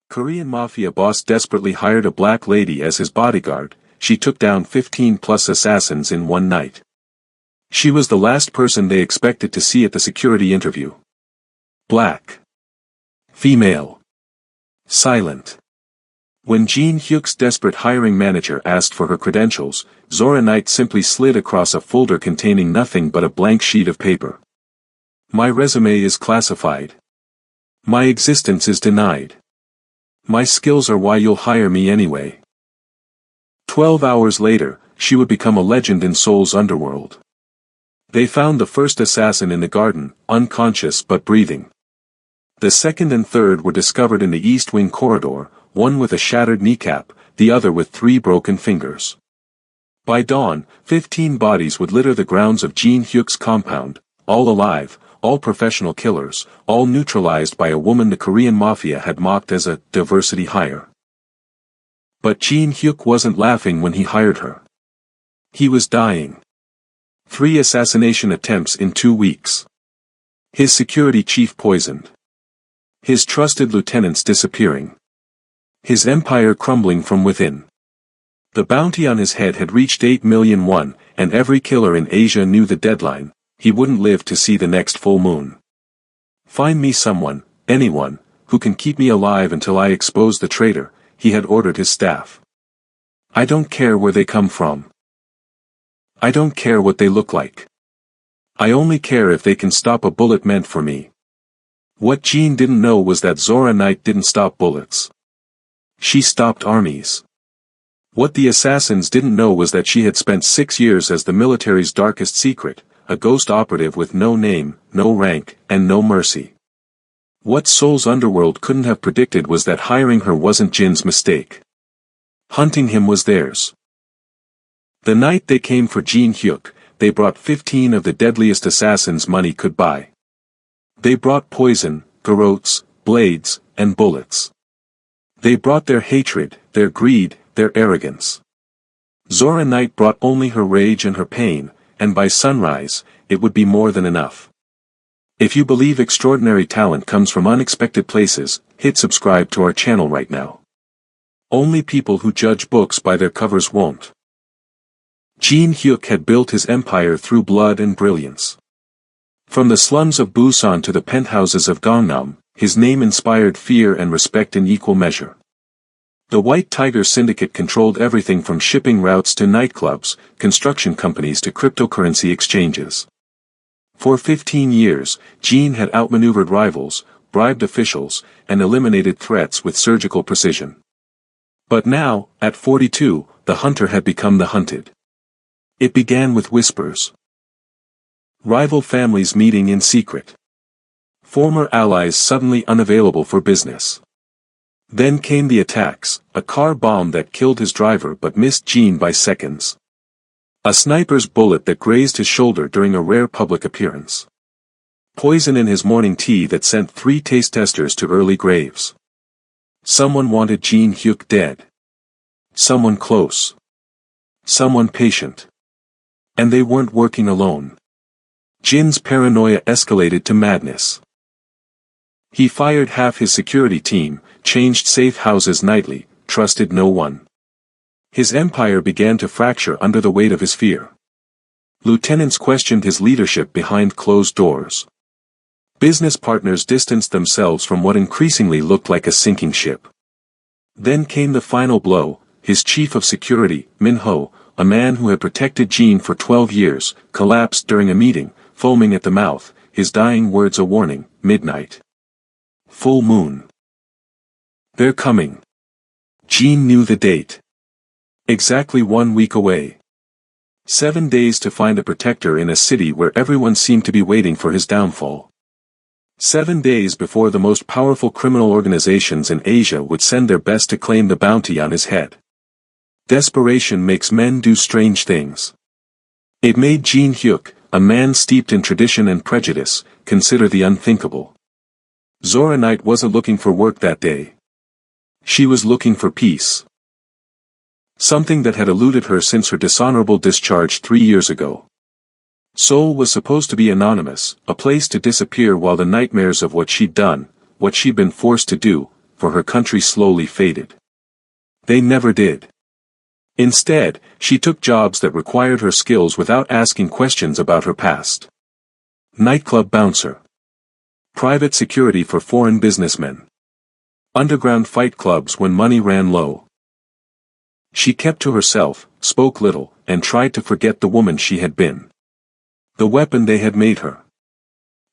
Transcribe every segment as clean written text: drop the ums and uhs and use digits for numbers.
Korean Mafia boss desperately hired a black lady as his bodyguard. She took down 15+ assassins in one night. She was the last person they expected to see at the security interview. Black. Female. Silent. When Jin Hyuk's desperate hiring manager asked for her credentials, Zora Knight simply slid across a folder containing nothing but a blank sheet of paper. My resume is classified. My existence is denied. My skills are why you'll hire me anyway. 12 hours later, she would become a legend in Seoul's underworld. They found the first assassin in the garden, unconscious but breathing. The second and third were discovered in the East Wing corridor, one with a shattered kneecap, the other with 3 broken fingers. By dawn, 15 bodies would litter the grounds of Jin Hyuk's compound, all alive, all professional killers, all neutralized by a woman the Korean Mafia had mocked as a diversity hire. But Jin Hyuk wasn't laughing when he hired her. He was dying. 3 assassination attempts in 2 weeks. His security chief poisoned. His trusted lieutenants disappearing. His empire crumbling from within. The bounty on his head had reached 8 million won, and every killer in Asia knew the deadline. He wouldn't live to see the next full moon. Find me someone, anyone, who can keep me alive until I expose the traitor, he had ordered his staff. I don't care where they come from. I don't care what they look like. I only care if they can stop a bullet meant for me. What Jean didn't know was that Zora Knight didn't stop bullets. She stopped armies. What the assassins didn't know was that she had spent 6 years as the military's darkest secret, a ghost operative with no name, no rank, and no mercy. What Seoul's underworld couldn't have predicted was that hiring her wasn't Jin's mistake. Hunting him was theirs. The night they came for Jin Hyuk, they brought 15 of the deadliest assassins money could buy. They brought poison, garrotes, blades, and bullets. They brought their hatred, their greed, their arrogance. Zora Knight brought only her rage and her pain, and by sunrise, it would be more than enough. If you believe extraordinary talent comes from unexpected places, hit subscribe to our channel right now. Only people who judge books by their covers won't. Jin Hyuk had built his empire through blood and brilliance. From the slums of Busan to the penthouses of Gangnam, his name inspired fear and respect in equal measure. The White Tiger Syndicate controlled everything from shipping routes to nightclubs, construction companies to cryptocurrency exchanges. For 15 years, Jin had outmaneuvered rivals, bribed officials, and eliminated threats with surgical precision. But now, at 42, the hunter had become the hunted. It began with whispers. Rival families meeting in secret. Former allies suddenly unavailable for business. Then came the attacks, a car bomb that killed his driver but missed Jin by seconds. A sniper's bullet that grazed his shoulder during a rare public appearance. Poison in his morning tea that sent 3 taste testers to early graves. Someone wanted Jin Hyuk dead. Someone close. Someone patient. And they weren't working alone. Jin's paranoia escalated to madness. He fired half his security team, changed safe houses nightly, trusted no one. His empire began to fracture under the weight of his fear. Lieutenants questioned his leadership behind closed doors. Business partners distanced themselves from what increasingly looked like a sinking ship. Then came the final blow. His chief of security, Min Ho, a man who had protected Jin for 12 years, collapsed during a meeting, foaming at the mouth, his dying words a warning: midnight. Full moon. They're coming. Jin knew the date. Exactly 1 week away. 7 days to find a protector in a city where everyone seemed to be waiting for his downfall. 7 days before the most powerful criminal organizations in Asia would send their best to claim the bounty on his head. Desperation makes men do strange things. It made Jin Hyuk, a man steeped in tradition and prejudice, consider the unthinkable. Zora Knight wasn't looking for work that day. She was looking for peace. Something that had eluded her since her dishonorable discharge 3 years ago. Seoul was supposed to be anonymous, a place to disappear while the nightmares of what she'd done, what she'd been forced to do, for her country slowly faded. They never did. Instead, she took jobs that required her skills without asking questions about her past. Nightclub bouncer. Private security for foreign businessmen. Underground fight clubs when money ran low. She kept to herself, spoke little, and tried to forget the woman she had been. The weapon they had made her.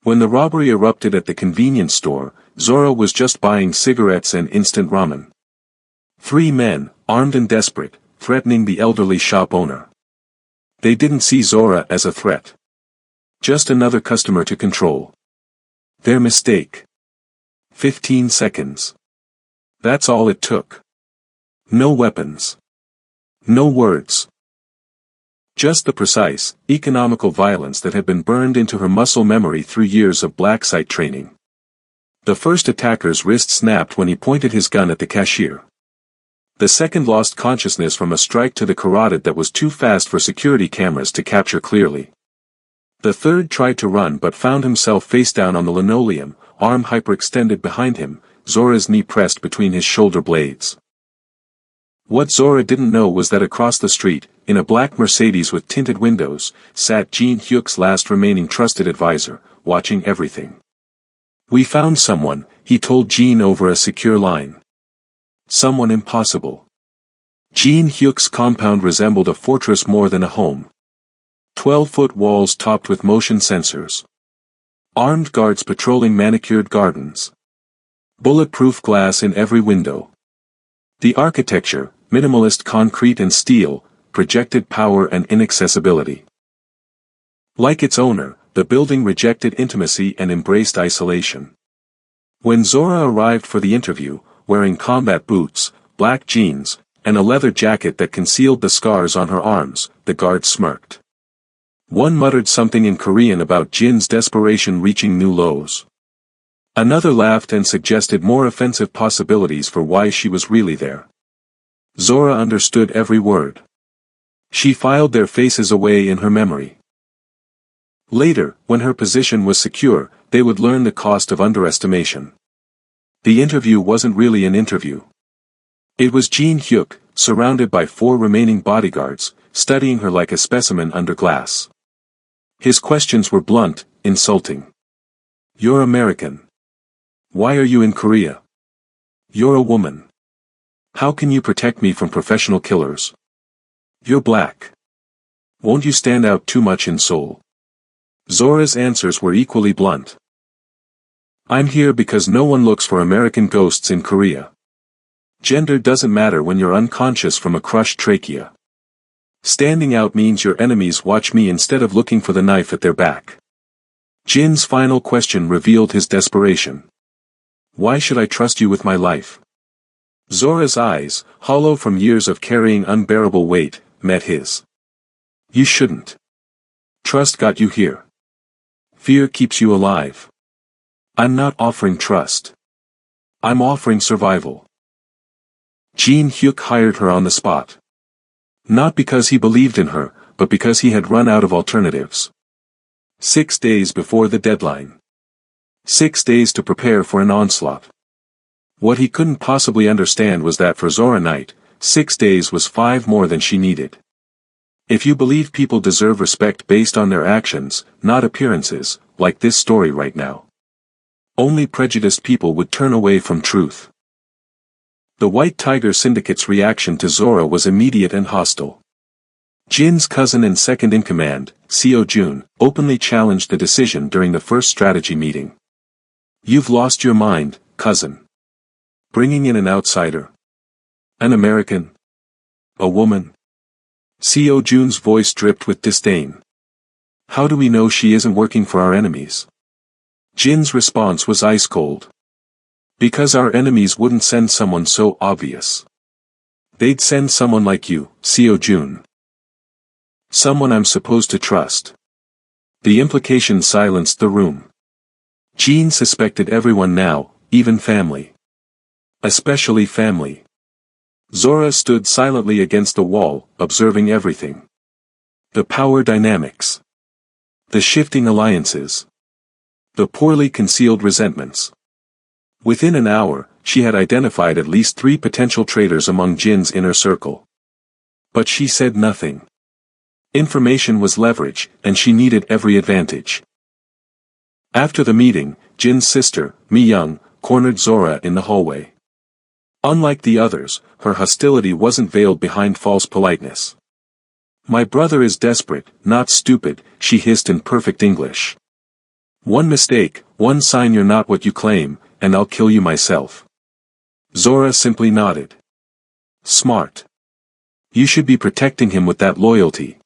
When the robbery erupted at the convenience store, Zora was just buying cigarettes and instant ramen. 3 men, armed and desperate, threatening the elderly shop owner. They didn't see Zora as a threat. Just another customer to control. Their mistake. 15 seconds. That's all it took. No weapons. No words. Just the precise, economical violence that had been burned into her muscle memory through years of black site training. The first attacker's wrist snapped when he pointed his gun at the cashier. The second lost consciousness from a strike to the carotid that was too fast for security cameras to capture clearly. The third tried to run but found himself face down on the linoleum, arm hyperextended behind him, Zora's knee pressed between his shoulder blades. What Zora didn't know was that across the street, in a black Mercedes with tinted windows, sat Jin Hyuk's last remaining trusted advisor, watching everything. "We found someone," he told Jin over a secure line. Someone impossible. Jin Hyuk's compound resembled a fortress more than a home. 12-foot walls topped with motion sensors. Armed guards patrolling manicured gardens. Bulletproof glass in every window. The architecture, minimalist concrete and steel, projected power and inaccessibility. Like its owner, the building rejected intimacy and embraced isolation. When Zora arrived for the interview, wearing combat boots, black jeans, and a leather jacket that concealed the scars on her arms, the guards smirked. One muttered something in Korean about Jin's desperation reaching new lows. Another laughed and suggested more offensive possibilities for why she was really there. Zora understood every word. She filed their faces away in her memory. Later, when her position was secure, they would learn the cost of underestimation. The interview wasn't really an interview. It was Jin Hyuk, surrounded by 4 remaining bodyguards, studying her like a specimen under glass. His questions were blunt, insulting. "You're American. Why are you in Korea? You're a woman. How can you protect me from professional killers? You're black. Won't you stand out too much in Seoul?" Zora's answers were equally blunt. "I'm here because no one looks for American ghosts in Korea. Gender doesn't matter when you're unconscious from a crushed trachea. Standing out means your enemies watch me instead of looking for the knife at their back." Jin's final question revealed his desperation. "Why should I trust you with my life?" Zora's eyes, hollow from years of carrying unbearable weight, met his. "You shouldn't. Trust got you here. Fear keeps you alive. I'm not offering trust. I'm offering survival." Jin Hyuk hired her on the spot. Not because he believed in her, but because he had run out of alternatives. 6 days before the deadline. 6 days to prepare for an onslaught. What he couldn't possibly understand was that for Zora Knight, 6 days was 5 more than she needed. If you believe people deserve respect based on their actions, not appearances, like this story right now, only prejudiced people would turn away from truth. The White Tiger Syndicate's reaction to Zora was immediate and hostile. Jin's cousin and second-in-command, Seo Jun, openly challenged the decision during the first strategy meeting. "You've lost your mind, cousin. Bringing in an outsider. An American. A woman." Seo Jun's voice dripped with disdain. "How do we know she isn't working for our enemies?" Jin's response was ice cold. "Because our enemies wouldn't send someone so obvious. They'd send someone like you, Seo Jun. Someone I'm supposed to trust." The implication silenced the room. Jin suspected everyone now, even family. Especially family. Zora stood silently against the wall, observing everything. The power dynamics. The shifting alliances. The poorly concealed resentments. Within an hour, she had identified at least 3 potential traitors among Jin's inner circle. But she said nothing. Information was leverage, and she needed every advantage. After the meeting, Jin's sister, Mi-young, cornered Zora in the hallway. Unlike the others, her hostility wasn't veiled behind false politeness. "My brother is desperate, not stupid," she hissed in perfect English. "One mistake, one sign you're not what you claim, and I'll kill you myself." Zora simply nodded. "Smart. You should be protecting him with that loyalty."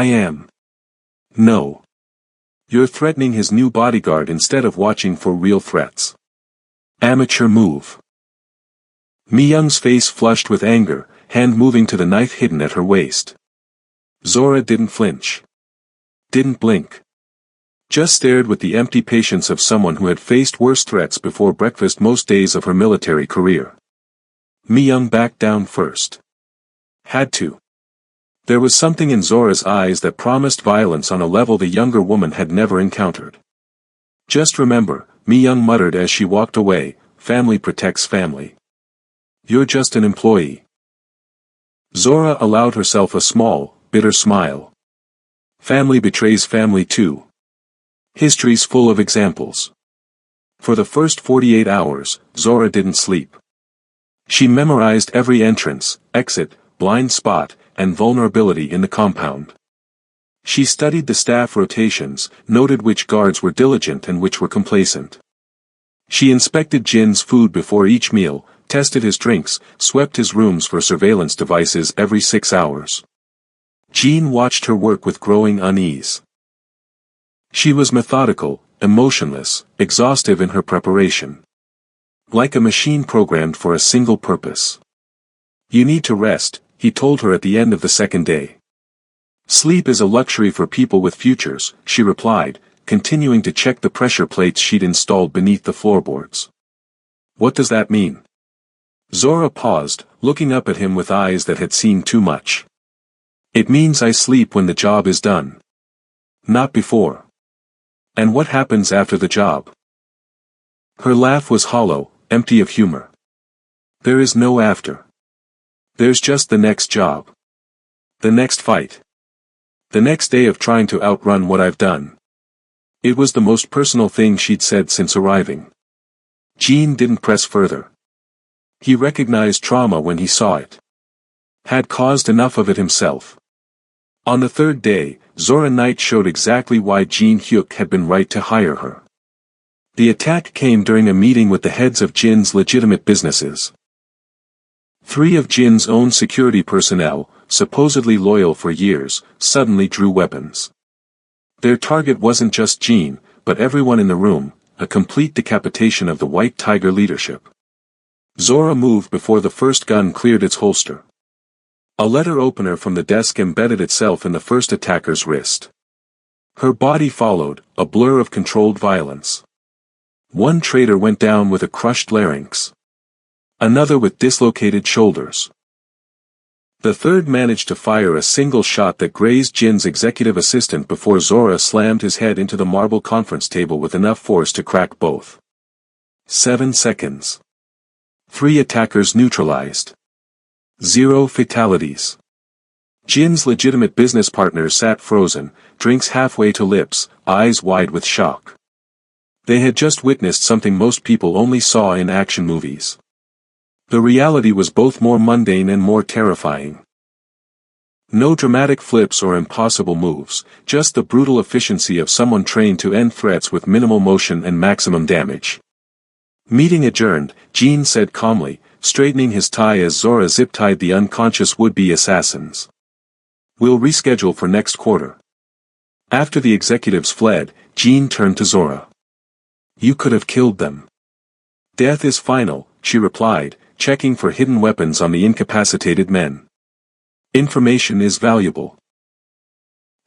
"I am." "No. You're threatening his new bodyguard instead of watching for real threats. Amateur move." Mi-young's face flushed with anger, hand moving to the knife hidden at her waist. Zora didn't flinch. Didn't blink. Just stared with the empty patience of someone who had faced worse threats before breakfast most days of her military career. Mi-young backed down first. Had to. There was something in Zora's eyes that promised violence on a level the younger woman had never encountered. "Just remember," Mi-young muttered as she walked away, "family protects family. You're just an employee." Zora allowed herself a small, bitter smile. Family betrays family too. History's full of examples. For the first 48 hours, Zora didn't sleep. She memorized every entrance, exit, blind spot, and vulnerability in the compound. She studied the staff rotations, noted which guards were diligent and which were complacent. She inspected Jin's food before each meal, tested his drinks, swept his rooms for surveillance devices every 6 hours. Jin watched her work with growing unease. She was methodical, emotionless, exhaustive in her preparation. Like a machine programmed for a single purpose. "You need to rest," he told her at the end of the second day. "Sleep is a luxury for people with futures," she replied, continuing to check the pressure plates she'd installed beneath the floorboards. "What does that mean?" Zora paused, looking up at him with eyes that had seen too much. "It means I sleep when the job is done. Not before." "And what happens after the job?" Her laugh was hollow, empty of humor. "There is no after. There's just the next job. The next fight. The next day of trying to outrun what I've done." It was the most personal thing she'd said since arriving. Jin didn't press further. He recognized trauma when he saw it. Had caused enough of it himself. On the third day, Zora Knight showed exactly why Jin Hyuk had been right to hire her. The attack came during a meeting with the heads of Jin's legitimate businesses. 3 of Jin's own security personnel, supposedly loyal for years, suddenly drew weapons. Their target wasn't just Jin, but everyone in the room, a complete decapitation of the White Tiger leadership. Zora moved before the first gun cleared its holster. A letter opener from the desk embedded itself in the first attacker's wrist. Her body followed, a blur of controlled violence. One traitor went down with a crushed larynx. Another with dislocated shoulders. The third managed to fire a single shot that grazed Jin's executive assistant before Zora slammed his head into the marble conference table with enough force to crack both. 7 seconds. 3 attackers neutralized. 0 fatalities. Jin's legitimate business partners sat frozen, drinks halfway to lips, eyes wide with shock. They had just witnessed something most people only saw in action movies. The reality was both more mundane and more terrifying. No dramatic flips or impossible moves, just the brutal efficiency of someone trained to end threats with minimal motion and maximum damage. Meeting adjourned, Jin said calmly, straightening his tie as Zora zip-tied the unconscious would-be assassins. "We'll reschedule for next quarter." After the executives fled, Jin turned to Zora. "You could have killed them." "Death is final," she replied, checking for hidden weapons on the incapacitated men. "Information is valuable.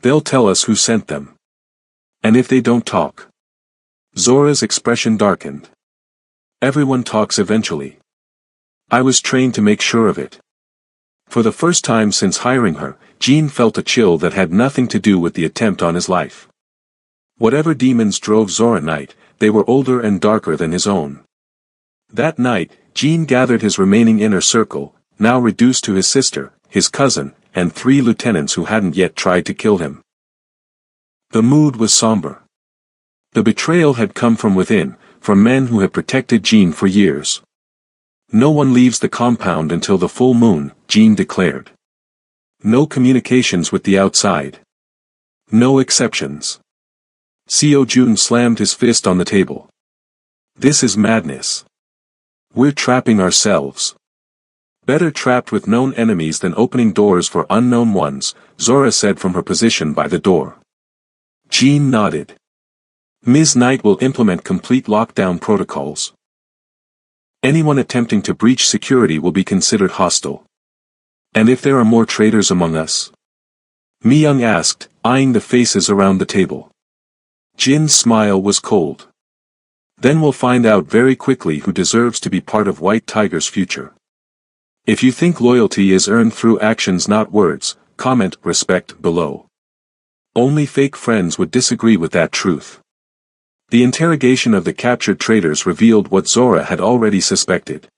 They'll tell us who sent them. And if they don't talk." Zora's expression darkened. "Everyone talks eventually. I was trained to make sure of it." For the first time since hiring her, Jin felt a chill that had nothing to do with the attempt on his life. Whatever demons drove Zora Knight, they were older and darker than his own. That night, Jean gathered his remaining inner circle, now reduced to his sister, his cousin, and 3 lieutenants who hadn't yet tried to kill him. The mood was somber. The betrayal had come from within, from men who had protected Jean for years. No one leaves the compound until the full moon, Jean declared. No communications with the outside. No exceptions. Seo Jun slammed his fist on the table. This is madness. We're trapping ourselves. Better trapped with known enemies than opening doors for unknown ones, Zora said from her position by the door. Jean nodded. Ms. Knight will implement complete lockdown protocols. Anyone attempting to breach security will be considered hostile. And if there are more traitors among us? Mi Young asked, eyeing the faces around the table. Jin's smile was cold. Then we'll find out very quickly who deserves to be part of White Tiger's future. If you think loyalty is earned through actions not words, comment respect below. Only fake friends would disagree with that truth. The interrogation of the captured traitors revealed what Zora had already suspected.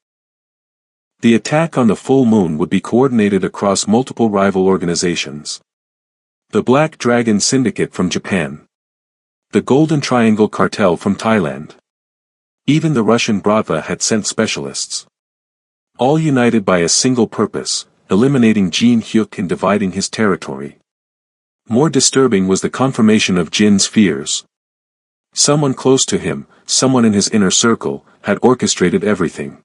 The attack on the full moon would be coordinated across multiple rival organizations. The Black Dragon Syndicate from Japan. The Golden Triangle Cartel from Thailand. Even the Russian Bratva had sent specialists. All united by a single purpose, eliminating Jin Hyuk and dividing his territory. More disturbing was the confirmation of Jin's fears. Someone close to him, someone in his inner circle, had orchestrated everything.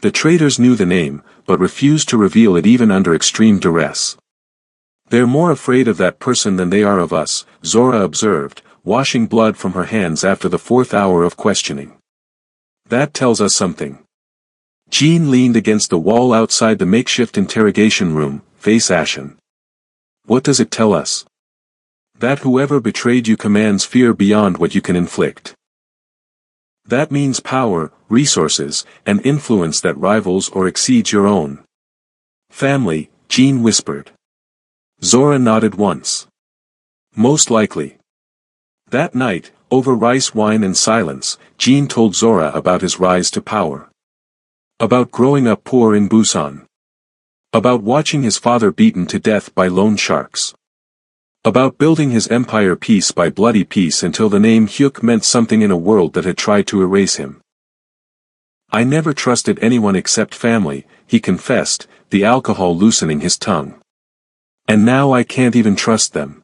The traitors knew the name, but refused to reveal it even under extreme duress. They're more afraid of that person than they are of us, Zora observed, washing blood from her hands after the 4th hour of questioning. That tells us something. Jean leaned against the wall outside the makeshift interrogation room, face ashen. What does it tell us? That whoever betrayed you commands fear beyond what you can inflict. That means power, resources, and influence that rivals or exceeds your own. Family, Jean whispered. Zora nodded once. Most likely. That night, over rice wine and silence, Jean told Zora about his rise to power. About growing up poor in Busan. About watching his father beaten to death by loan sharks. About building his empire piece by bloody piece until the name Hyuk meant something in a world that had tried to erase him. I never trusted anyone except family, he confessed, the alcohol loosening his tongue. And now I can't even trust them.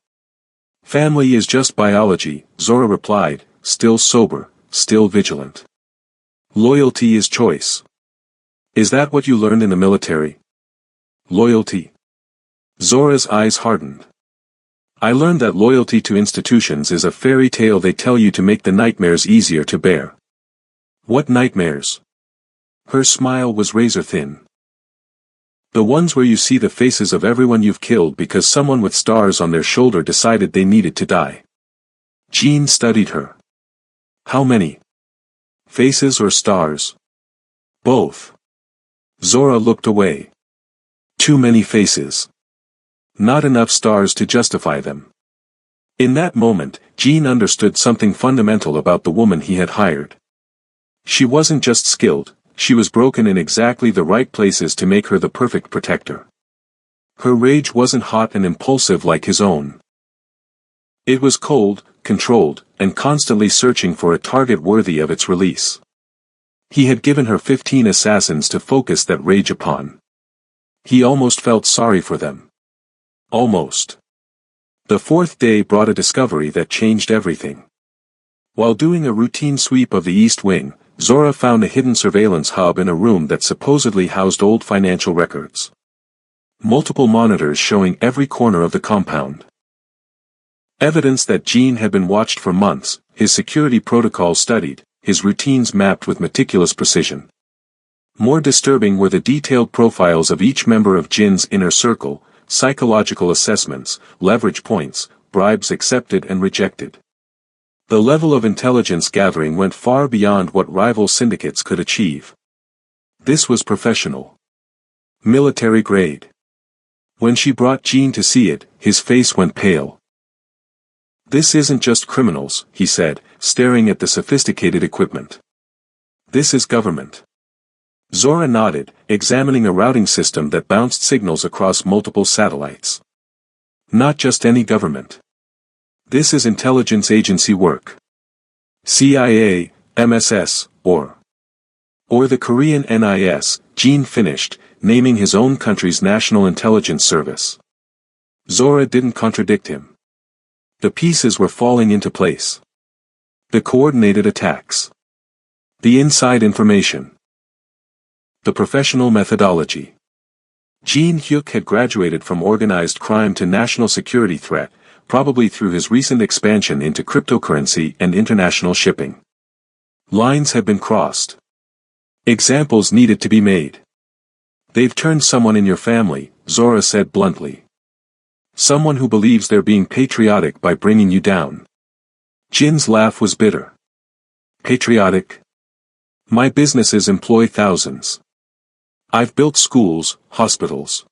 Family is just biology, Zora replied, still sober, still vigilant. Loyalty is choice. Is that what you learned in the military? Loyalty. Zora's eyes hardened. I learned that loyalty to institutions is a fairy tale they tell you to make the nightmares easier to bear. What nightmares? Her smile was razor thin. The ones where you see the faces of everyone you've killed because someone with stars on their shoulder decided they needed to die. Jean studied her. How many? Faces or stars? Both. Zora looked away. Too many faces. Not enough stars to justify them. In that moment, Jean understood something fundamental about the woman he had hired. She wasn't just skilled, she was broken in exactly the right places to make her the perfect protector. Her rage wasn't hot and impulsive like his own. It was cold, controlled, and constantly searching for a target worthy of its release. He had given her 15 assassins to focus that rage upon. He almost felt sorry for them. Almost. The 4th day brought a discovery that changed everything. While doing a routine sweep of the East Wing, Zora found a hidden surveillance hub in a room that supposedly housed old financial records. Multiple monitors showing every corner of the compound. Evidence that Jean had been watched for months, his security protocols studied, his routines mapped with meticulous precision. More disturbing were the detailed profiles of each member of Jin's inner circle, psychological assessments, leverage points, bribes accepted and rejected. The level of intelligence gathering went far beyond what rival syndicates could achieve. This was professional. Military grade. When she brought Jean to see it, his face went pale. This isn't just criminals, he said, staring at the sophisticated equipment. This is government. Zora nodded, examining a routing system that bounced signals across multiple satellites. Not just any government. This is intelligence agency work. CIA, MSS, or the Korean NIS, Jean finished, naming his own country's National Intelligence Service. Zora didn't contradict him. The pieces were falling into place. The coordinated attacks. The inside information. The professional methodology. Jean Hyuk had graduated from organized crime to national security threat, probably through his recent expansion into cryptocurrency and international shipping. Lines had been crossed. Examples needed to be made. They've turned someone in your family, Zora said bluntly. Someone who believes they're being patriotic by bringing you down. Jin's laugh was bitter. Patriotic? My businesses employ thousands. I've built schools, hospitals.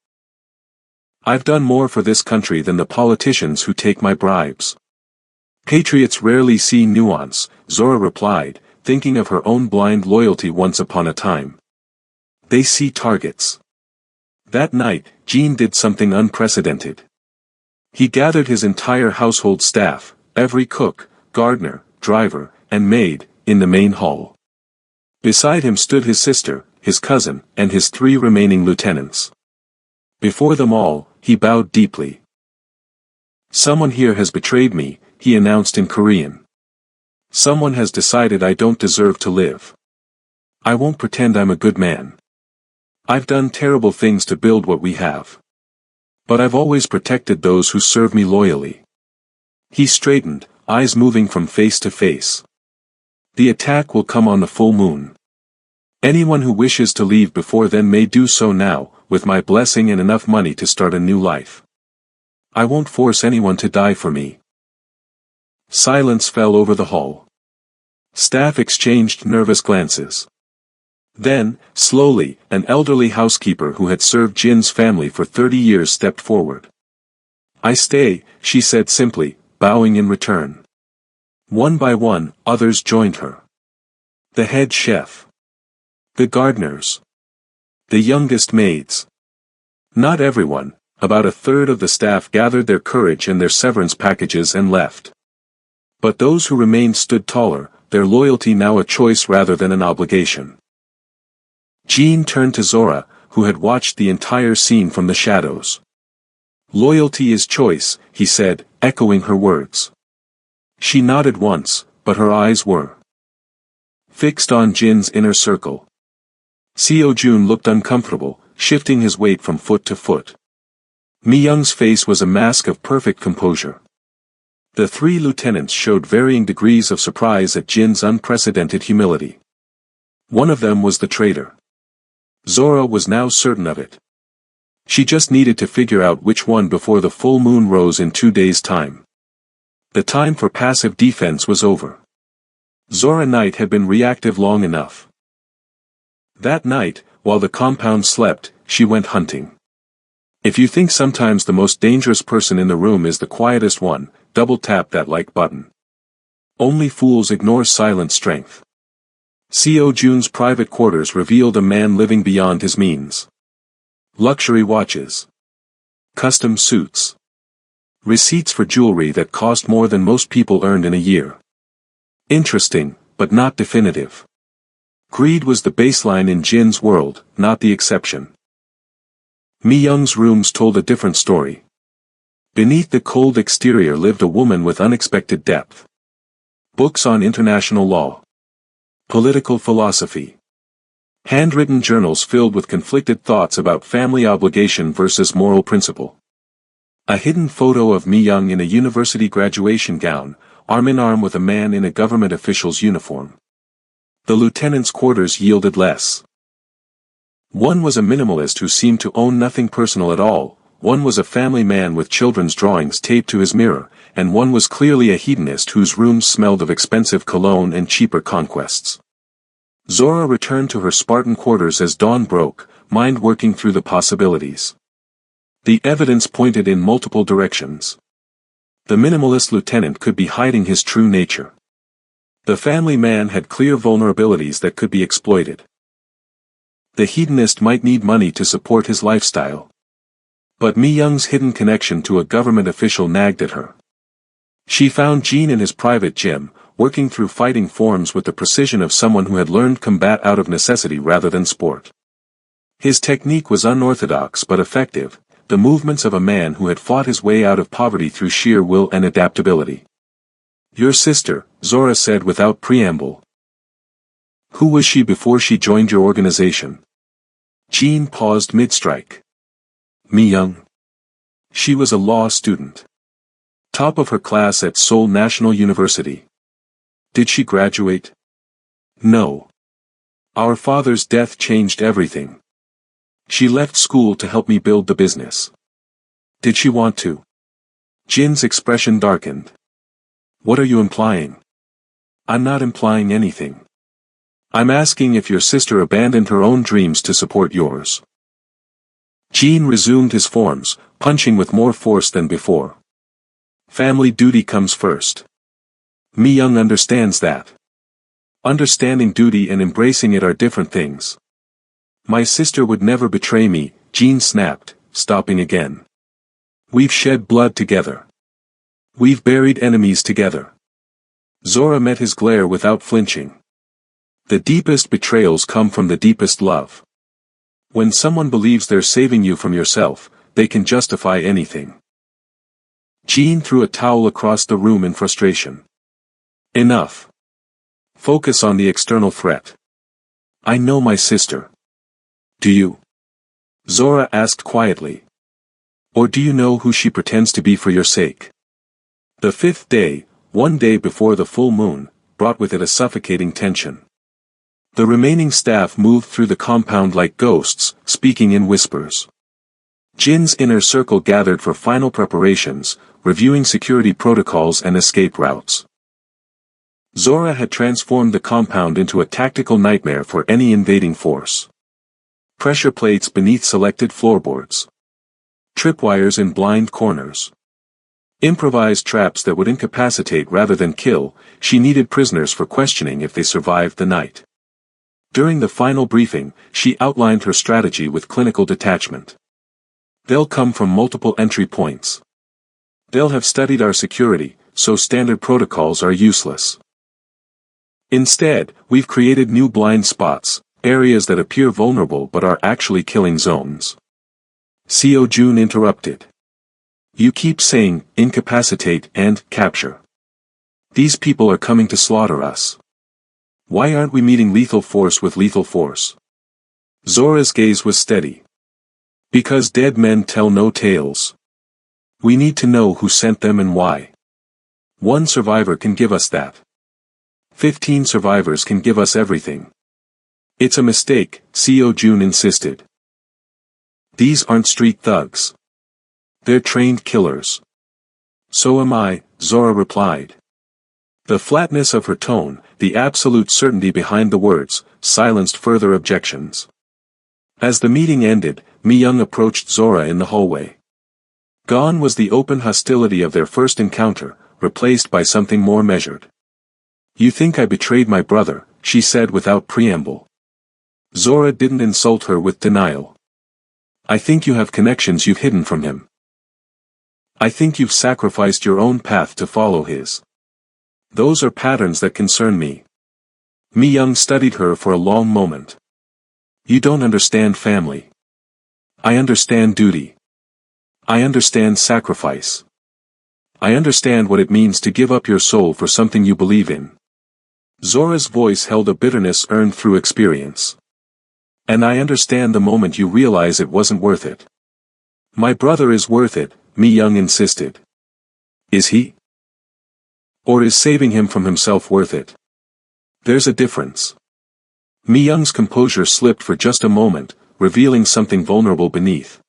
I've done more for this country than the politicians who take my bribes. Patriots rarely see nuance, Zora replied, thinking of her own blind loyalty once upon a time. They see targets. That night, Jean did something unprecedented. He gathered his entire household staff, every cook, gardener, driver, and maid, in the main hall. Beside him stood his sister, his cousin, and his 3 remaining lieutenants. Before them all, he bowed deeply. Someone here has betrayed me, he announced in Korean. Someone has decided I don't deserve to live. I won't pretend I'm a good man. I've done terrible things to build what we have. But I've always protected those who serve me loyally. He straightened, eyes moving from face to face. The attack will come on the full moon. Anyone who wishes to leave before then may do so now, with my blessing and enough money to start a new life. I won't force anyone to die for me. Silence fell over the hall. Staff exchanged nervous glances. Then, slowly, an elderly housekeeper who had served Jin's family for 30 years stepped forward. I stay, she said simply, bowing in return. One by one, others joined her. The head chef. The gardeners. The youngest maids. Not everyone, about a third of the staff gathered their courage and their severance packages and left. But those who remained stood taller, their loyalty now a choice rather than an obligation. Jean turned to Zora, who had watched the entire scene from the shadows. Loyalty is choice, he said, echoing her words. She nodded once, but her eyes were fixed on Jin's inner circle. Seo-jun looked uncomfortable, shifting his weight from foot to foot. Mi-young's face was a mask of perfect composure. The 3 lieutenants showed varying degrees of surprise at Jin's unprecedented humility. One of them was the traitor. Zora was now certain of it. She just needed to figure out which one before the full moon rose in 2 days' time. The time for passive defense was over. Zora Knight had been reactive long enough. That night, while the compound slept, she went hunting. If you think sometimes the most dangerous person in the room is the quietest one, double tap that like button. Only fools ignore silent strength. Seo-jun's private quarters revealed a man living beyond his means. Luxury watches. Custom suits. Receipts for jewelry that cost more than most people earned in a year. Interesting, but not definitive. Greed was the baseline in Jin's world, not the exception. Mi-young's rooms told a different story. Beneath the cold exterior lived a woman with unexpected depth. Books on international law. Political philosophy. Handwritten journals filled with conflicted thoughts about family obligation versus moral principle. A hidden photo of Mi-young in a university graduation gown, arm in arm with a man in a government official's uniform. The lieutenant's quarters yielded less. One was a minimalist who seemed to own nothing personal at all, one was a family man with children's drawings taped to his mirror, and one was clearly a hedonist whose rooms smelled of expensive cologne and cheaper conquests. Zora returned to her Spartan quarters as dawn broke, mind working through the possibilities. The evidence pointed in multiple directions. The minimalist lieutenant could be hiding his true nature. The family man had clear vulnerabilities that could be exploited. The hedonist might need money to support his lifestyle. But Mi Young's hidden connection to a government official nagged at her. She found Jean in his private gym, working through fighting forms with the precision of someone who had learned combat out of necessity rather than sport. His technique was unorthodox but effective, the movements of a man who had fought his way out of poverty through sheer will and adaptability. "Your sister," Zora said without preamble. "Who was she before she joined your organization?" Jean paused mid-strike. "Mi Young. She was a law student. Top of her class at Seoul National University." "Did she graduate?" "No. Our father's death changed everything. She left school to help me build the business." "Did she want to?" Jin's expression darkened. "What are you implying?" "I'm not implying anything. I'm asking if your sister abandoned her own dreams to support yours." Jin resumed his forms, punching with more force than before. "Family duty comes first. Mi Young understands that. Understanding duty and embracing it are different things. My sister would never betray me," Jean snapped, stopping again. "We've shed blood together. We've buried enemies together." Zora met his glare without flinching. The deepest betrayals come from the deepest love. When someone believes they're saving you from yourself, they can justify anything. Jean threw a towel across the room in frustration. "Enough. Focus on the external threat. I know my sister." "Do you?" Zora asked quietly. "Or do you know who she pretends to be for your sake?" The fifth day, one day before the full moon, brought with it a suffocating tension. The remaining staff moved through the compound like ghosts, speaking in whispers. Jin's inner circle gathered for final preparations, reviewing security protocols and escape routes. Zora had transformed the compound into a tactical nightmare for any invading force. Pressure plates beneath selected floorboards. Tripwires in blind corners. Improvised traps that would incapacitate rather than kill. She needed prisoners for questioning if they survived the night. During the final briefing, she outlined her strategy with clinical detachment. "They'll come from multiple entry points. They'll have studied our security, so standard protocols are useless. Instead, we've created new blind spots, areas that appear vulnerable but are actually killing zones." Seo Jun interrupted. "You keep saying, incapacitate and capture. These people are coming to slaughter us. Why aren't we meeting lethal force with lethal force?" Zora's gaze was steady. "Because dead men tell no tales. We need to know who sent them and why. One survivor can give us that. 15 survivors can give us everything." "It's a mistake," Seo Jun insisted. "These aren't street thugs. They're trained killers." "So am I," Zora replied. The flatness of her tone, the absolute certainty behind the words, silenced further objections. As the meeting ended, Mi Young approached Zora in the hallway. Gone was the open hostility of their first encounter, replaced by something more measured. "You think I betrayed my brother," she said without preamble. Zora didn't insult her with denial. "I think you have connections you've hidden from him. I think you've sacrificed your own path to follow his. Those are patterns that concern me." Mi Young studied her for a long moment. "You don't understand family. I understand duty. I understand sacrifice. I understand what it means to give up your soul for something you believe in." Zora's voice held a bitterness earned through experience. "And I understand the moment you realize it wasn't worth it." "My brother is worth it," Mi Young insisted. "Is he? Or is saving him from himself worth it? There's a difference." Mi Young's composure slipped for just a moment, revealing something vulnerable beneath.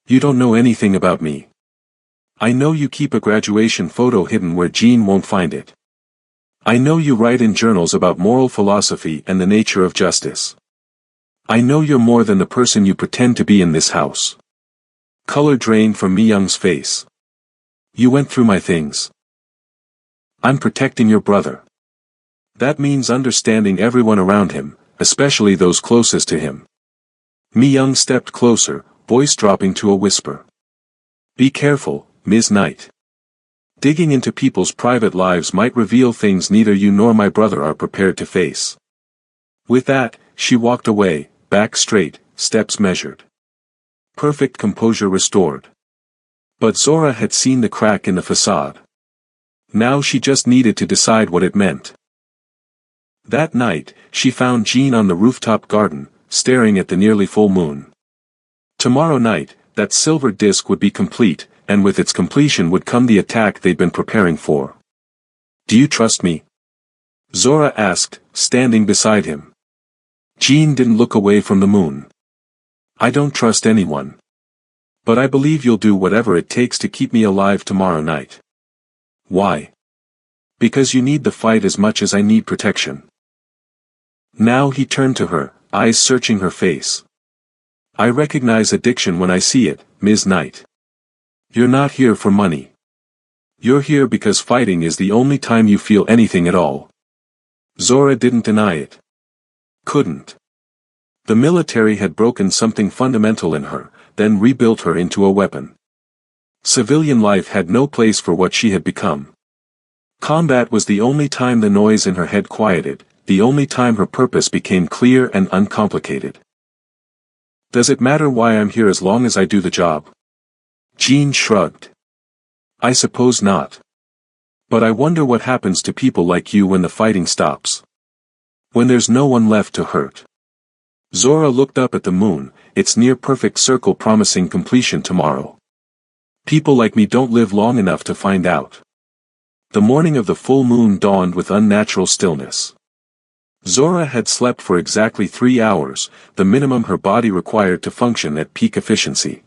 "You don't know anything about me. I know you keep a graduation photo hidden where Jean won't find it. I know you write in journals about moral philosophy and the nature of justice. I know you're more than the person you pretend to be in this house." Color drained from Mi Young's face. "You went through my things. I'm protecting your brother. That means understanding everyone around him, especially those closest to him. Mi-young stepped closer, voice dropping to a whisper. Be careful, Ms. Knight. Digging into people's private lives might reveal things neither you nor my brother are prepared to face. With that, she walked away, back straight, steps measured. Perfect composure restored. But Zora had seen the crack in the facade. Now she just needed to decide what it meant. That night, she found Jean on the rooftop garden, staring at the nearly full moon. Tomorrow night, that silver disc would be complete, and with its completion would come the attack they'd been preparing for. Do you trust me? Zora asked, standing beside him. Jean didn't look away from the moon. I don't trust anyone. But I believe you'll do whatever it takes to keep me alive tomorrow night. Why? Because you need the fight as much as I need protection. Now he turned to her, eyes searching her face. I recognize addiction when I see it, Ms. Knight. You're not here for money. You're here because fighting is the only time you feel anything at all. Zora didn't deny it. Couldn't. The military had broken something fundamental in her, then rebuilt her into a weapon. Civilian life had no place for what she had become. Combat was the only time the noise in her head quieted, the only time her purpose became clear and uncomplicated. Does it matter why I'm here as long as I do the job? Jean shrugged. I suppose not. But I wonder what happens to people like you when the fighting stops. When there's no one left to hurt. Zora looked up at the moon, its near-perfect circle promising completion tomorrow. People like me don't live long enough to find out. The morning of the full moon dawned with unnatural stillness. Zora had slept for exactly 3 hours, the minimum her body required to function at peak efficiency.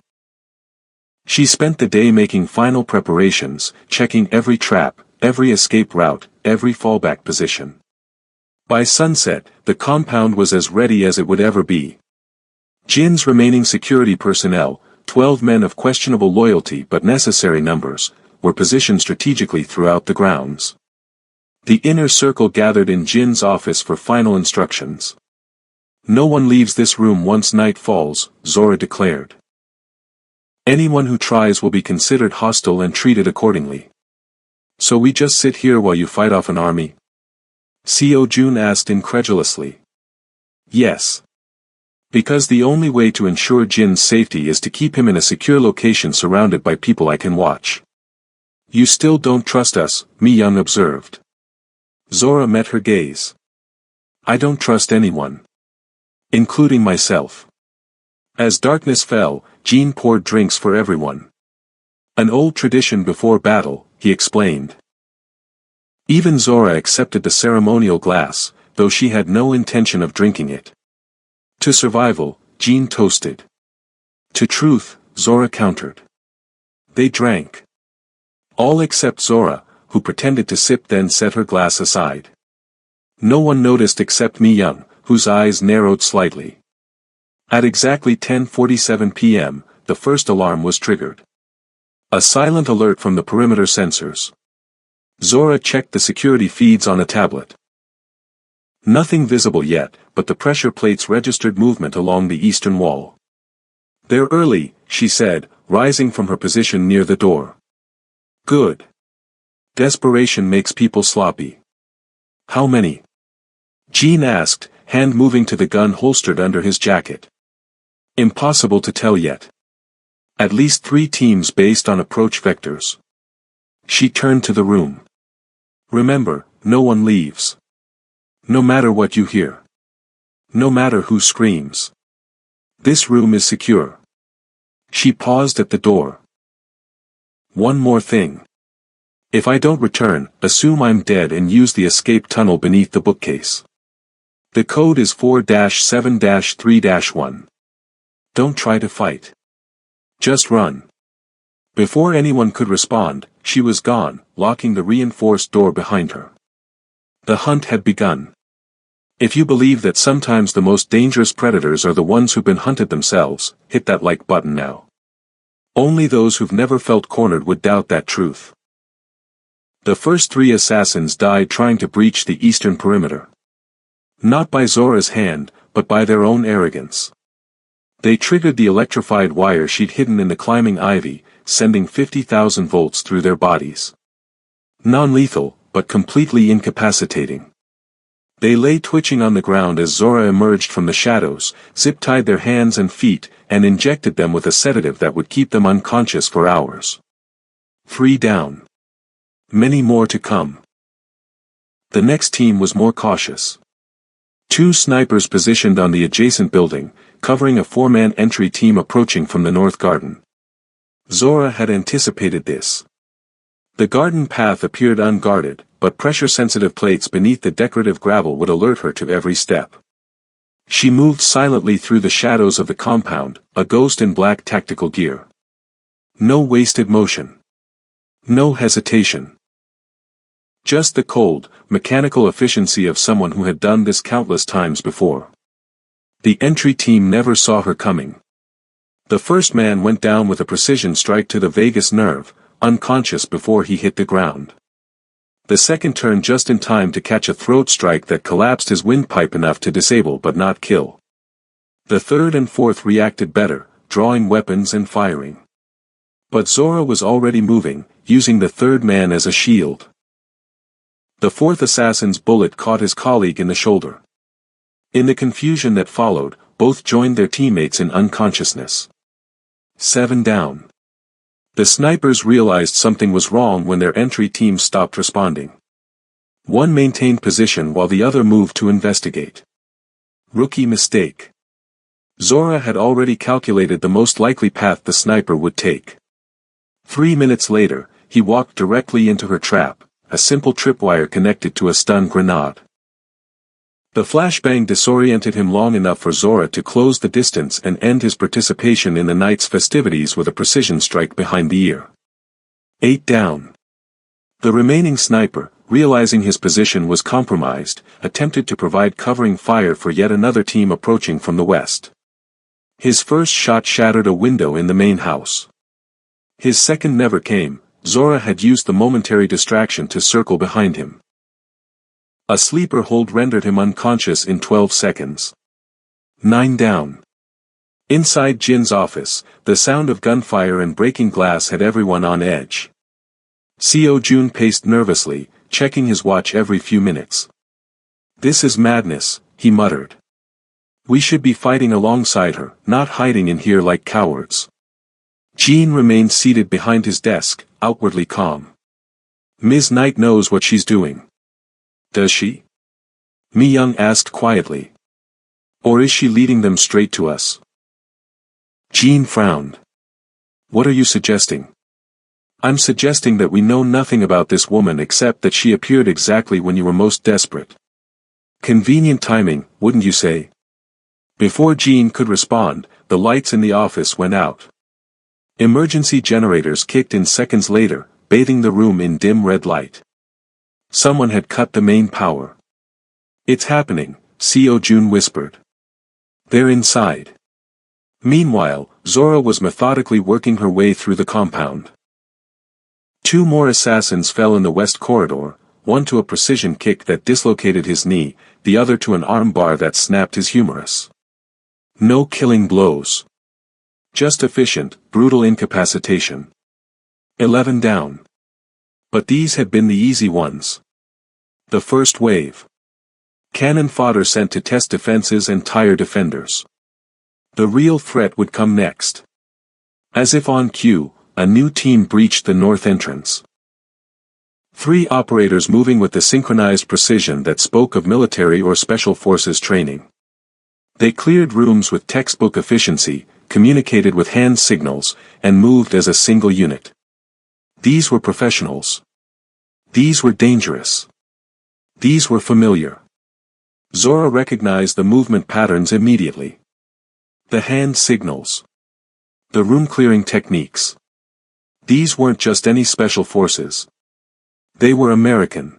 She spent the day making final preparations, checking every trap, every escape route, every fallback position. By sunset, the compound was as ready as it would ever be. Jin's remaining security personnel, 12 men of questionable loyalty but necessary numbers, were positioned strategically throughout the grounds. The inner circle gathered in Jin's office for final instructions. No one leaves this room once night falls, Zora declared. Anyone who tries will be considered hostile and treated accordingly. So we just sit here while you fight off an army? Seo Jun asked incredulously. Yes. Because the only way to ensure Jin's safety is to keep him in a secure location surrounded by people I can watch. You still don't trust us, Mi-young observed. Zora met her gaze. I don't trust anyone. Including myself. As darkness fell, Jin poured drinks for everyone. An old tradition before battle, he explained. Even Zora accepted the ceremonial glass, though she had no intention of drinking it. To survival, Jin toasted. To truth, Zora countered. They drank. All except Zora, who pretended to sip then set her glass aside. No one noticed except Mi-young, whose eyes narrowed slightly. At exactly 10:47 p.m., the first alarm was triggered. A silent alert from the perimeter sensors. Zora checked the security feeds on a tablet. Nothing visible yet, but the pressure plates registered movement along the eastern wall. They're early, she said, rising from her position near the door. Good. Desperation makes people sloppy. How many? Jean asked, hand moving to the gun holstered under his jacket. Impossible to tell yet. At least 3 teams based on approach vectors. She turned to the room. Remember, no one leaves. No matter what you hear. No matter who screams. This room is secure. She paused at the door. One more thing. If I don't return, assume I'm dead and use the escape tunnel beneath the bookcase. The code is 4-7-3-1. Don't try to fight. Just run. Before anyone could respond, she was gone, locking the reinforced door behind her. The hunt had begun. If you believe that sometimes the most dangerous predators are the ones who've been hunted themselves, hit that like button now. Only those who've never felt cornered would doubt that truth. The first 3 assassins died trying to breach the eastern perimeter. Not by Zora's hand, but by their own arrogance. They triggered the electrified wire she'd hidden in the climbing ivy, sending 50,000 volts through their bodies. Non-lethal, but completely incapacitating. They lay twitching on the ground as Zora emerged from the shadows, zip-tied their hands and feet, and injected them with a sedative that would keep them unconscious for hours. 3 down. Many more to come. The next team was more cautious. 2 snipers positioned on the adjacent building, covering a 4-man entry team approaching from the north garden. Zora had anticipated this. The garden path appeared unguarded, but pressure-sensitive plates beneath the decorative gravel would alert her to every step. She moved silently through the shadows of the compound, a ghost in black tactical gear. No wasted motion. No hesitation. Just the cold, mechanical efficiency of someone who had done this countless times before. The entry team never saw her coming. The first man went down with a precision strike to the vagus nerve, unconscious before he hit the ground. The second turned just in time to catch a throat strike that collapsed his windpipe enough to disable but not kill. The third and fourth reacted better, drawing weapons and firing. But Zora was already moving, using the third man as a shield. The fourth assassin's bullet caught his colleague in the shoulder. In the confusion that followed, both joined their teammates in unconsciousness. 7 down. The snipers realized something was wrong when their entry team stopped responding. One maintained position while the other moved to investigate. Rookie mistake. Zora had already calculated the most likely path the sniper would take. 3 minutes later, he walked directly into her trap, a simple tripwire connected to a stun grenade. The flashbang disoriented him long enough for Zora to close the distance and end his participation in the night's festivities with a precision strike behind the ear. 8 down. The remaining sniper, realizing his position was compromised, attempted to provide covering fire for yet another team approaching from the west. His first shot shattered a window in the main house. His second never came. Zora had used the momentary distraction to circle behind him. A sleeper hold rendered him unconscious in 12 seconds. 9 down. Inside Jin's office, the sound of gunfire and breaking glass had everyone on edge. Seo Jun paced nervously, checking his watch every few minutes. "This is madness," he muttered. "We should be fighting alongside her, not hiding in here like cowards." Jin remained seated behind his desk, outwardly calm. "Ms. Knight knows what she's doing. Does she?" Mi Young asked quietly. "Or is she leading them straight to us?" Jin frowned. "What are you suggesting?" "I'm suggesting that we know nothing about this woman except that she appeared exactly when you were most desperate." "Convenient timing, wouldn't you say?" Before Jin could respond, the lights in the office went out. Emergency generators kicked in seconds later, bathing the room in dim red light. Someone had cut the main power. "It's happening," Seo Jun whispered. "They're inside." Meanwhile, Zora was methodically working her way through the compound. 2 more assassins fell in the west corridor, one to a precision kick that dislocated his knee, the other to an arm bar that snapped his humerus. No killing blows. Just efficient, brutal incapacitation. 11 down. But these had been the easy ones. The first wave. Cannon fodder sent to test defenses and tire defenders. The real threat would come next. As if on cue, a new team breached the north entrance. 3 operators moving with the synchronized precision that spoke of military or special forces training. They cleared rooms with textbook efficiency, communicated with hand signals, and moved as a single unit. These were professionals. These were dangerous. These were familiar. Zora recognized the movement patterns immediately. The hand signals. The room-clearing techniques. These weren't just any special forces. They were American.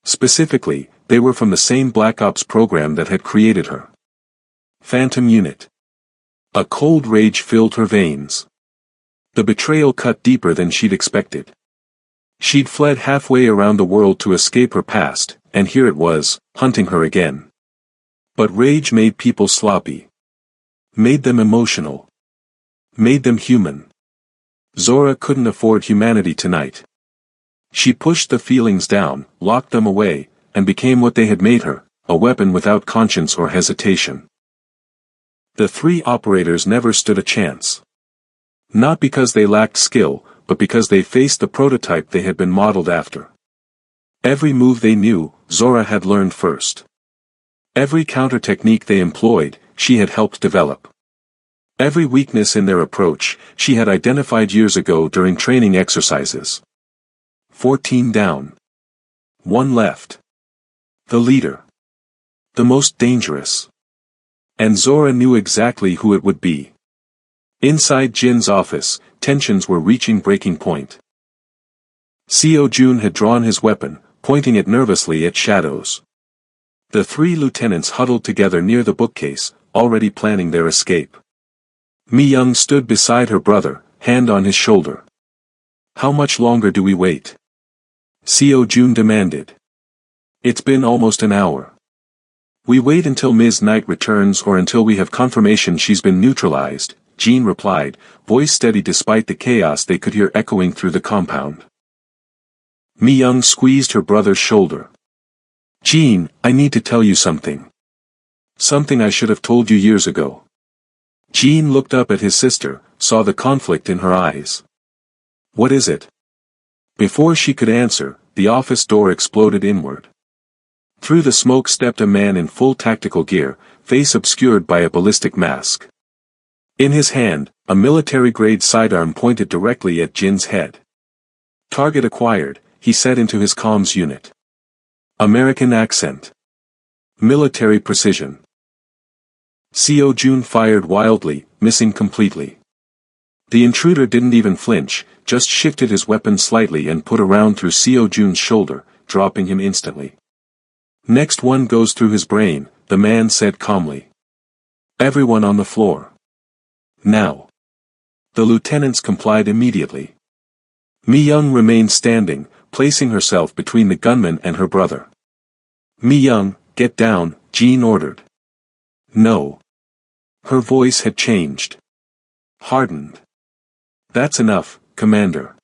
Specifically, they were from the same Black Ops program that had created her. Phantom Unit. A cold rage filled her veins. The betrayal cut deeper than she'd expected. She'd fled halfway around the world to escape her past, and here it was, hunting her again. But rage made people sloppy. Made them emotional. Made them human. Zora couldn't afford humanity tonight. She pushed the feelings down, locked them away, and became what they had made her, a weapon without conscience or hesitation. The three operators never stood a chance. Not because they lacked skill, but because they faced the prototype they had been modeled after. Every move they knew, Zora had learned first. Every counter-technique they employed, she had helped develop. Every weakness in their approach, she had identified years ago during training exercises. 14 down. 1 left. The leader. The most dangerous. And Zora knew exactly who it would be. Inside Jin's office, tensions were reaching breaking point. Seo Jun had drawn his weapon, pointing it nervously at shadows. The three lieutenants huddled together near the bookcase, already planning their escape. Mi Young stood beside her brother, hand on his shoulder. How much longer do we wait? Seo Jun demanded. It's been almost an hour. We wait until Ms. Knight returns or until we have confirmation she's been neutralized, Jean replied, voice steady despite the chaos they could hear echoing through the compound. Mi Young squeezed her brother's shoulder. Jean, I need to tell you something. Something I should have told you years ago. Jean looked up at his sister, saw the conflict in her eyes. What is it? Before she could answer, the office door exploded inward. Through the smoke stepped a man in full tactical gear, face obscured by a ballistic mask. In his hand, a military-grade sidearm pointed directly at Jin's head. Target acquired, he said into his comms unit. American accent. Military precision. Seo Jun fired wildly, missing completely. The intruder didn't even flinch, just shifted his weapon slightly and put a round through Seo Jun's shoulder, dropping him instantly. Next one goes through his brain, the man said calmly. Everyone on the floor. Now. The lieutenants complied immediately. Mi Young remained standing, placing herself between the gunman and her brother. Mi Young, get down, Jean ordered. No. Her voice had changed. Hardened. That's enough, Commander.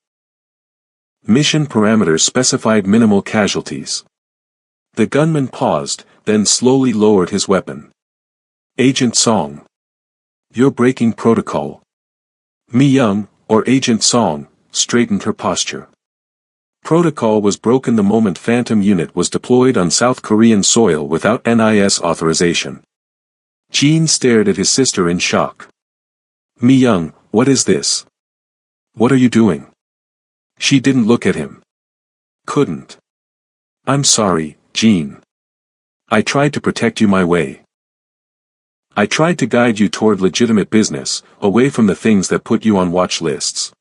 Mission parameters specified minimal casualties. The gunman paused, then slowly lowered his weapon. Agent Song. You're breaking protocol. Mi Young, or Agent Song, straightened her posture. Protocol was broken the moment Phantom unit was deployed on South Korean soil without NIS authorization. Jean stared at his sister in shock. Mi Young, what is this? What are you doing? She didn't look at him. Couldn't. I'm sorry, Jean. I tried to protect you my way. I tried to guide you toward legitimate business, away from the things that put you on watch lists.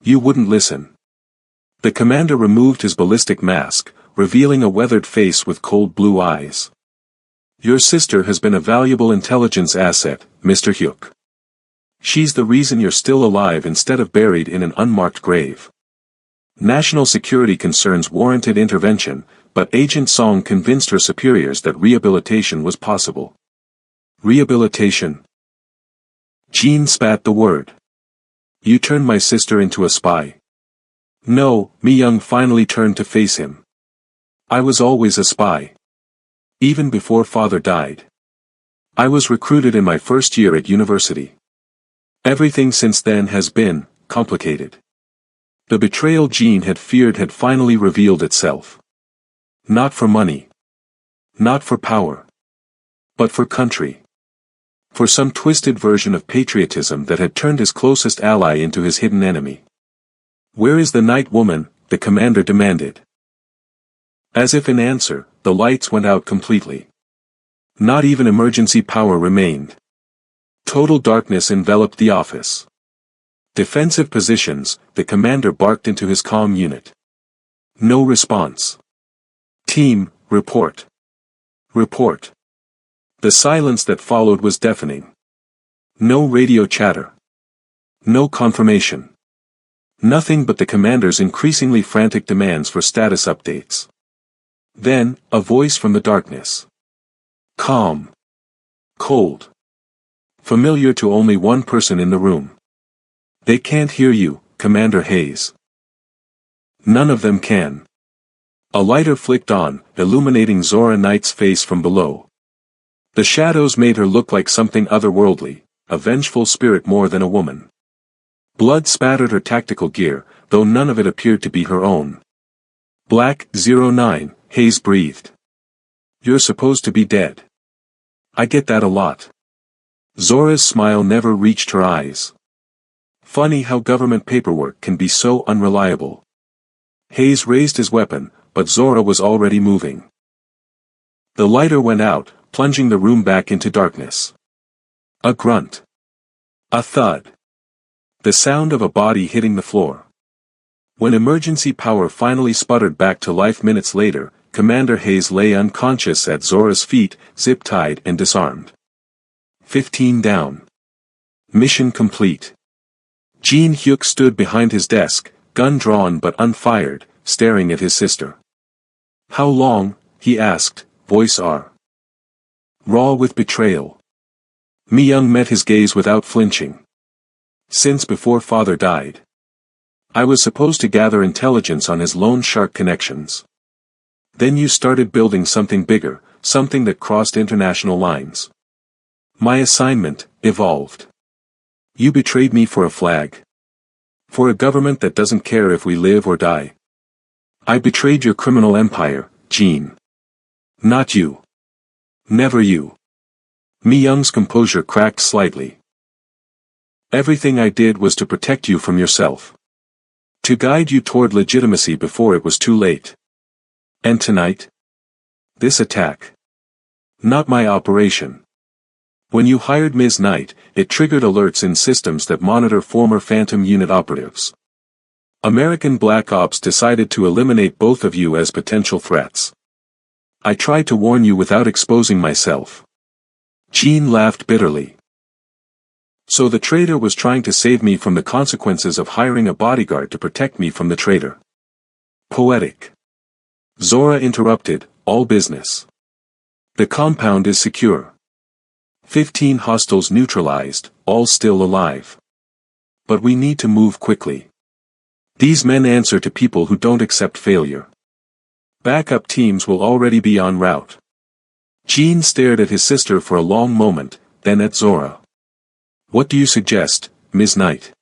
You wouldn't listen. The commander removed his ballistic mask, revealing a weathered face with cold blue eyes. Your sister has been a valuable intelligence asset, Mr. Hyuk. She's the reason you're still alive instead of buried in an unmarked grave. National security concerns warranted intervention, but Agent Song convinced her superiors that rehabilitation was possible. Rehabilitation? Jean spat the word. You turned my sister into a spy. No, Mi Young finally turned to face him. I was always a spy. Even before father died. I was recruited in my first year at university. Everything since then has been complicated. The betrayal Jean had feared had finally revealed itself. Not for money. Not for power. But for country. For some twisted version of patriotism that had turned his closest ally into his hidden enemy. Where is the night woman? The commander demanded. As if in answer, the lights went out completely. Not even emergency power remained. Total darkness enveloped the office. Defensive positions, the commander barked into his comm unit. No response. Team, report. Report. The silence that followed was deafening. No radio chatter. No confirmation. Nothing but the commander's increasingly frantic demands for status updates. Then, a voice from the darkness. Calm. Cold. Familiar to only one person in the room. They can't hear you, Commander Hayes. None of them can. A lighter flicked on, illuminating Zora Knight's face from below. The shadows made her look like something otherworldly, a vengeful spirit more than a woman. Blood spattered her tactical gear, though none of it appeared to be her own. Black 09, Hayes breathed. You're supposed to be dead. I get that a lot. Zora's smile never reached her eyes. Funny how government paperwork can be so unreliable. Hayes raised his weapon, but Zora was already moving. The lighter went out, plunging the room back into darkness. A grunt. A thud. The sound of a body hitting the floor. When emergency power finally sputtered back to life minutes later, Commander Hayes lay unconscious at Zora's feet, zip-tied and disarmed. 15 down. Mission complete. Jin Hyuk stood behind his desk, gun drawn but unfired, staring at his sister. How long? He asked, voice raw with betrayal. Mi Young met his gaze without flinching. Since before father died. I was supposed to gather intelligence on his loan shark connections. Then you started building something bigger, something that crossed international lines. My assignment evolved. You betrayed me for a flag. For a government that doesn't care if we live or die. I betrayed your criminal empire, Jean. Not you. Never you. Mi Young's composure cracked slightly. Everything I did was to protect you from yourself. To guide you toward legitimacy before it was too late. And tonight? This attack. Not my operation. When you hired Ms. Knight, it triggered alerts in systems that monitor former Phantom Unit operatives. American Black Ops decided to eliminate both of you as potential threats. I tried to warn you without exposing myself. Jean laughed bitterly. So the traitor was trying to save me from the consequences of hiring a bodyguard to protect me from the traitor. Poetic. Zora interrupted, all business. The compound is secure. 15 hostiles neutralized, all still alive. But we need to move quickly. These men answer to people who don't accept failure. Backup teams will already be en route. Jean stared at his sister for a long moment, then at Zora. What do you suggest, Ms. Knight?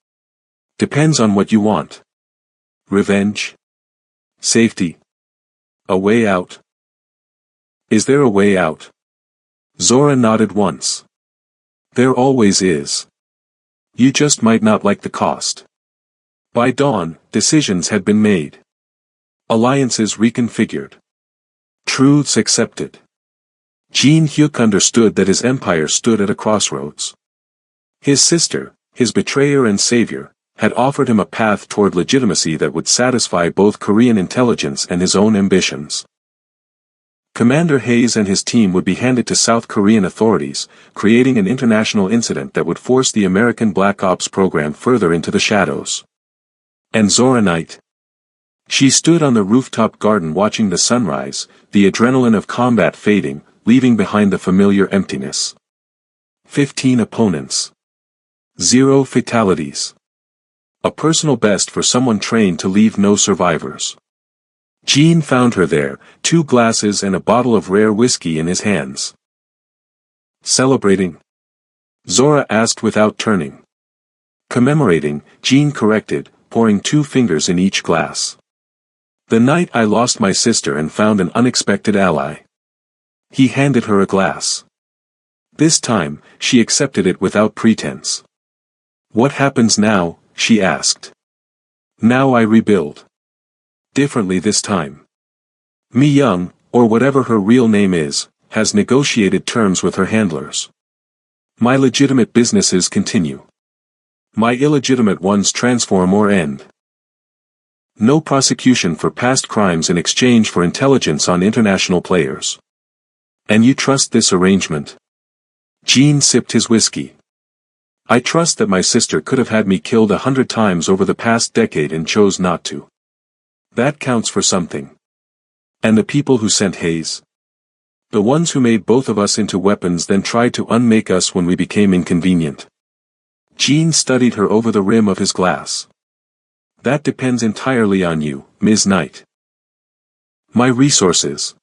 Depends on what you want. Revenge? Safety? A way out? Is there a way out? Zora nodded once. There always is. You just might not like the cost. By dawn, decisions had been made. Alliances reconfigured. Truths accepted. Jin Hyuk understood that his empire stood at a crossroads. His sister, his betrayer and savior, had offered him a path toward legitimacy that would satisfy both Korean intelligence and his own ambitions. Commander Hayes and his team would be handed to South Korean authorities, creating an international incident that would force the American Black Ops program further into the shadows. And Zora Knight? She stood on the rooftop garden watching the sunrise, the adrenaline of combat fading, leaving behind the familiar emptiness. 15 opponents. 0 fatalities. A personal best for someone trained to leave no survivors. Jean found her there, 2 glasses and a bottle of rare whiskey in his hands. Celebrating? Zora asked without turning. Commemorating, Jean corrected, pouring 2 fingers in each glass. The night I lost my sister and found an unexpected ally. He handed her a glass. This time, she accepted it without pretense. What happens now? She asked. Now I rebuild. Differently this time. Mi Young, or whatever her real name is, has negotiated terms with her handlers. My legitimate businesses continue. My illegitimate ones transform or end. No prosecution for past crimes in exchange for intelligence on international players. And you trust this arrangement? Jean sipped his whiskey. I trust that my sister could have had me killed 100 times over the past decade and chose not to. That counts for something. And the people who sent Hayes? The ones who made both of us into weapons then tried to unmake us when we became inconvenient. Gene studied her over the rim of his glass. That depends entirely on you, Ms. Knight. My resources.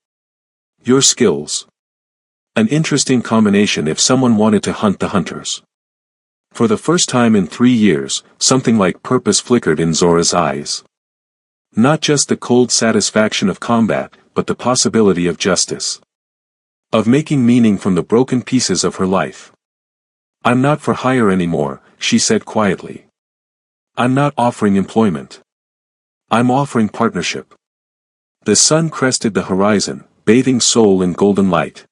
Your skills. An interesting combination if someone wanted to hunt the hunters. For the first time in 3 years, something like purpose flickered in Zora's eyes. Not just the cold satisfaction of combat, but the possibility of justice. Of making meaning from the broken pieces of her life. I'm not for hire anymore, she said quietly. I'm not offering employment. I'm offering partnership. The sun crested the horizon, bathing Seoul in golden light.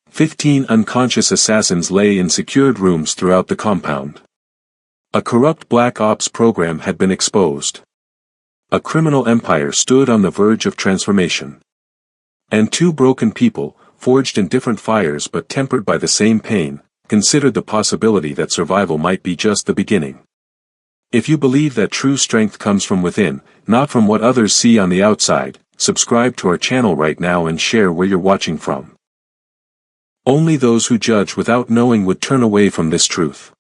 15 unconscious assassins lay in secured rooms throughout the compound. A corrupt black ops program had been exposed. A criminal empire stood on the verge of transformation. And 2 broken people, forged in different fires but tempered by the same pain, considered the possibility that survival might be just the beginning. If you believe that true strength comes from within, not from what others see on the outside, subscribe to our channel right now and share where you're watching from. Only those who judge without knowing would turn away from this truth.